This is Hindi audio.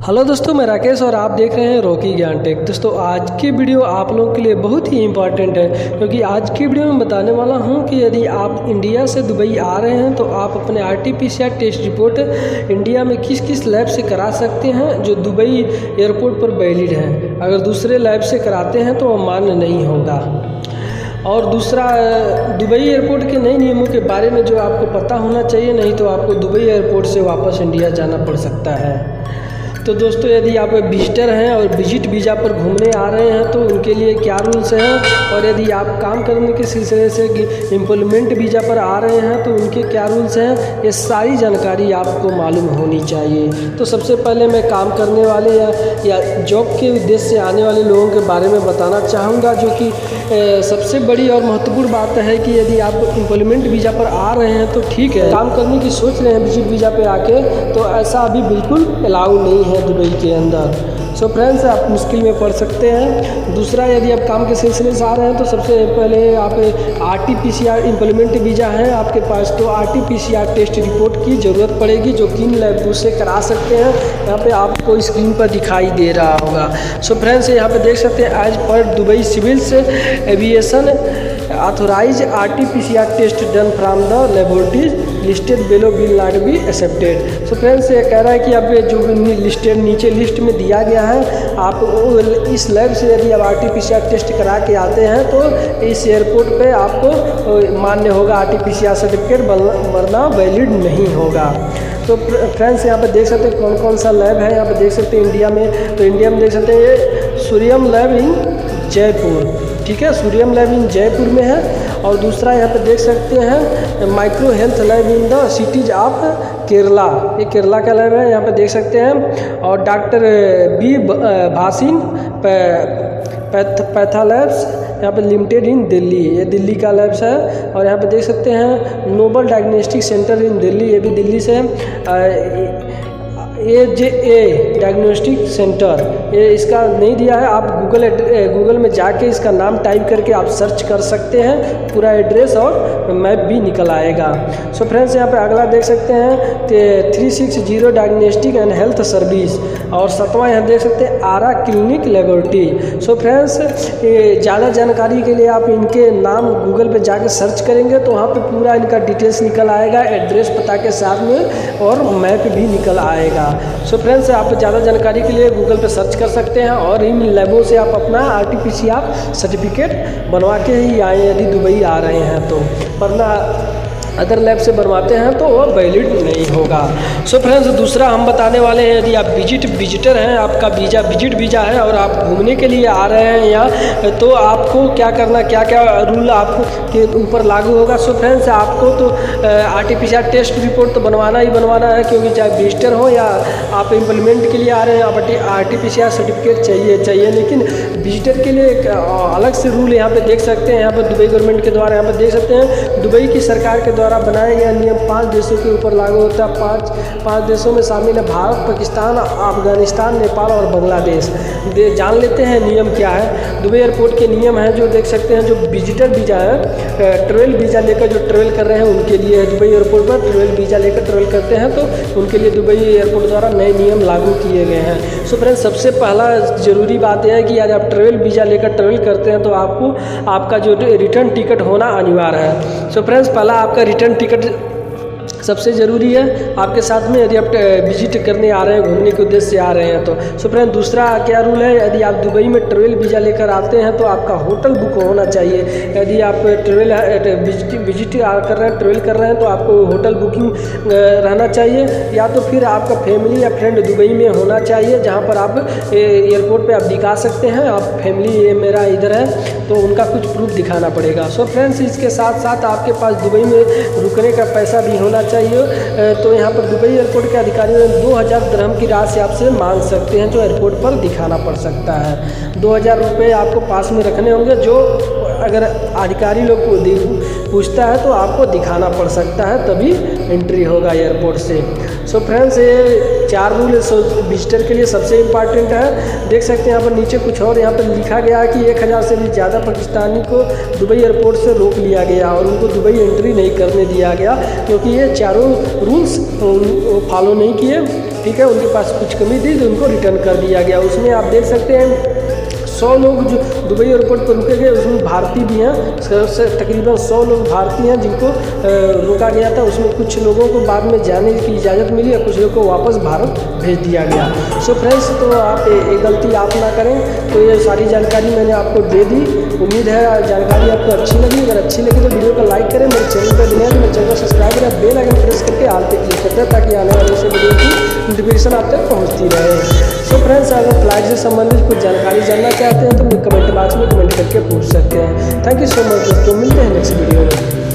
हेलो दोस्तों, मैं राकेश और आप देख रहे हैं रॉकी ज्ञान टेक। दोस्तों आज की वीडियो आप लोगों के लिए बहुत ही इम्पॉर्टेंट है, क्योंकि आज की वीडियो में बताने वाला हूं कि यदि आप इंडिया से दुबई आ रहे हैं तो आप अपने RT-PCR टेस्ट रिपोर्ट इंडिया में किस किस लैब से करा सकते हैं जो दुबई एयरपोर्ट पर वैलिड है। अगर दूसरे लैब से कराते हैं तो वह मान्य नहीं होगा। और दूसरा, दुबई एयरपोर्ट के नए नियमों के बारे में जो आपको पता होना चाहिए, नहीं तो आपको दुबई एयरपोर्ट से वापस इंडिया जाना पड़ सकता है। तो दोस्तों यदि आप विजिटर हैं और विजिट वीज़ा पर घूमने आ रहे हैं तो उनके लिए क्या रूल्स हैं, और यदि आप काम करने के सिलसिले से एम्प्लॉयमेंट वीज़ा पर आ रहे हैं तो उनके क्या रूल्स हैं, ये सारी जानकारी आपको मालूम होनी चाहिए। तो सबसे पहले मैं काम करने वाले या जॉब के उद्देश्य से आने वाले लोगों के बारे में बताना चाहूँगा, जो कि सबसे बड़ी और महत्वपूर्ण बात है कि यदि आप एम्प्लॉयमेंट वीज़ा पर आ रहे हैं तो ठीक है, काम करने की सोच रहे हैं विजिट वीज़ा पे आके, तो ऐसा अभी बिल्कुल अलाउ नहीं है दुबई के अंदर। सो फ्रेंड्स, आप मुश्किल में पड़ सकते हैं। दूसरा, यदि आप काम के सिलसिले से आ रहे हैं तो सबसे पहले आप RT-PCR एम्प्लॉयमेंट वीज़ा है आपके पास, तो RT-PCR टेस्ट रिपोर्ट की ज़रूरत पड़ेगी, जो 3 लैब से करा सकते हैं। यहाँ पे आपको स्क्रीन पर दिखाई दे रहा होगा। सो फ्रेंड्स, यहाँ पे देख सकते हैं एज पर Dubai civils aviation authorize RT-PCR test done from the laboratories listed below will not be accepted. So friends, ये कह रहा है कि अब जो लिस्टेड नीचे लिस्ट में दिया गया है, आप इस लैब से यदि आप RT-PCR टेस्ट करा के आते हैं तो इस एयरपोर्ट पे आपको मान्य होगा RT-PCR सर्टिफिकेट, वरना वैलिड नहीं होगा। तो फ्रेंड्स, यहाँ पे देख सकते हैं कौन कौन सा लैब है। यहाँ पे देख सकते हैं इंडिया में, तो इंडिया में देख सकते हैं ये सूर्यम लैब इन जयपुर, ठीक है, सूर्यम लैब इन जयपुर में है। और दूसरा यहाँ पे देख सकते हैं micro health lab in the cities of Kerala, ये केरला का लैब है, यहाँ पे देख सकते हैं। और डॉक्टर बी भासिन पैथा लैब्स यहाँ पे लिमिटेड इन दिल्ली, ये दिल्ली का लैब्स है। और यहाँ पे देख सकते हैं नोबल डायग्नोस्टिक सेंटर इन दिल्ली, ये भी दिल्ली से है। AJA डायग्नोस्टिक सेंटर, ये इसका नहीं दिया है, आप गूगल में जाके इसका नाम टाइप करके आप सर्च कर सकते हैं, पूरा एड्रेस और मैप भी निकल आएगा। सो फ्रेंड्स, यहाँ पे अगला देख सकते हैं 360 डायग्नोस्टिक एंड हेल्थ सर्विस। और 7वां यहाँ देख सकते हैं आरा क्लिनिक लेबोरेटरी। सो फ्रेंड्स, ज़्यादा जानकारी के लिए आप इनके नाम गूगल पे जाके सर्च करेंगे तो वहाँ पे पूरा इनका डिटेल्स निकल आएगा, एड्रेस पता के साथ में, और मैप भी निकल आएगा। सो फ्रेंड्स, आप ज़्यादा जानकारी के लिए गूगल पे सर्च कर सकते हैं और इन लैबों से आप अपना RT-PCR सर्टिफिकेट बनवा के ही आए यदि दुबई आ रहे हैं तो, वरना अदर लैब से बनवाते हैं तो वह वैलिड नहीं होगा। सो फ्रेंड्स, दूसरा हम बताने वाले हैं, यदि आप विजिटर हैं, आपका वीज़ा विजिट वीज़ा है और आप घूमने के लिए आ रहे हैं यहाँ, तो आपको क्या करना, क्या क्या रूल आपको के ऊपर लागू होगा। सो फ्रेंड्स, आपको तो RT-PCR टेस्ट रिपोर्ट तो बनवाना ही बनवाना है, क्योंकि चाहे विजिटर हो या आप एम्प्लॉयमेंट के लिए आ रहे हैं, आप RT-PCR सर्टिफिकेट चाहिए। लेकिन विजिटर के लिए एक अलग से रूल यहाँ पे देख सकते हैं, यहाँ पर दुबई गवर्नमेंट के द्वारा यहाँ पर देख सकते हैं, दुबई की सरकार के द्वारा बनाया गया नियम 5 देशों के ऊपर लागू होता है। 5 देशों में शामिल है भारत, पाकिस्तान, अफगानिस्तान, नेपाल और बांग्लादेश। जान लेते हैं नियम क्या है। दुबई एयरपोर्ट के नियम हैं जो देख सकते हैं, जो विजिटर वीज़ा है, ट्रेवल वीज़ा लेकर जो ट्रेवल कर रहे हैं उनके लिए, दुबई एयरपोर्ट पर ट्रेवल वीज़ा लेकर ट्रेवल करते हैं तो उनके लिए दुबई एयरपोर्ट द्वारा नए नियम लागू किए गए हैं। सो फ्रेंड्स, सबसे पहला ज़रूरी बात यह है कि यदि आप ट्रेवल वीज़ा लेकर ट्रेवल करते हैं तो आपको आपका जो रिटर्न टिकट होना अनिवार्य है। सो फ्रेंड्स, पहला आपका रिटर्न टिकट सबसे ज़रूरी है आपके साथ में, यदि आप विजिट करने आ रहे हैं, घूमने के उद्देश्य से आ रहे हैं तो। सो फ्रेंड, दूसरा क्या रूल है, यदि आप दुबई में ट्रेवल वीज़ा लेकर आते हैं तो आपका होटल बुक होना चाहिए। यदि आप ट्रेवल विजिट कर रहे हैं, ट्रेवल कर रहे हैं, तो आपको होटल बुकिंग रहना चाहिए, या तो फिर आपका फैमिली या फ्रेंड दुबई में होना चाहिए, जहाँ पर आप एयरपोर्ट पर आप दिखा सकते हैं आप फैमिली ये मेरा इधर है, तो उनका कुछ प्रूफ दिखाना पड़ेगा। सो फ्रेंड्स, इसके साथ साथ आपके पास दुबई में रुकने का पैसा भी होना चाहिए। तो यहाँ पर दुबई एयरपोर्ट के अधिकारियों ने 2000 दिरहम की राशि आपसे मांग सकते हैं, जो एयरपोर्ट पर दिखाना पड़ सकता है। 2000 रुपये आपको पास में रखने होंगे, जो अगर अधिकारी लोग को पूछता है तो आपको दिखाना पड़ सकता है, तभी एंट्री होगा एयरपोर्ट से। सो फ्रेंड्स, ये 4 रूल विजिटर के लिए सबसे इम्पॉर्टेंट है। देख सकते हैं यहाँ पर नीचे कुछ और यहाँ पर लिखा गया है कि 1000 से भी ज़्यादा पाकिस्तानी को दुबई एयरपोर्ट से रोक लिया गया और उनको दुबई एंट्री नहीं करने दिया गया, क्योंकि ये चारों रूल्स फॉलो नहीं किए। ठीक है, उनके पास कुछ कमी थी तो उनको रिटर्न कर दिया गया। उसमें आप देख सकते हैं 100 लोग जो दुबई एयरपोर्ट पर रुके गए उसमें भारतीय भी हैं, तकरीबन 100 लोग भारतीय हैं जिनको रोका गया था। उसमें कुछ लोगों को बाद में जाने की इजाज़त मिली और कुछ लोगों को वापस भारत भेज दिया गया। सो फ्रेंड्स, तो आप ये गलती आप ना करें। तो ये सारी जानकारी मैंने आपको दे दी। उम्मीद है जानकारी आपको अच्छी लगी। अगर अच्छी लगी तो वीडियो को लाइक करें, मेरे चैनल पर नए हैं मेरे चैनल को सब्सक्राइब करें, बेल आइकन प्रेस करके ऑल पे क्लिक करते हैं ताकि आने वाले से वीडियो की नोटिफिकेशन आप तक पहुँचती रहे। सो फ्रेंड्स, अगर फ्लाइट से संबंधित कुछ जानकारी जानना चाहते हैं तो कमेंट बॉक्स में कमेंट करके पूछ सकते हैं। थैंक यू सो मच दोस्तों, मिलते हैं नेक्स्ट वीडियो में।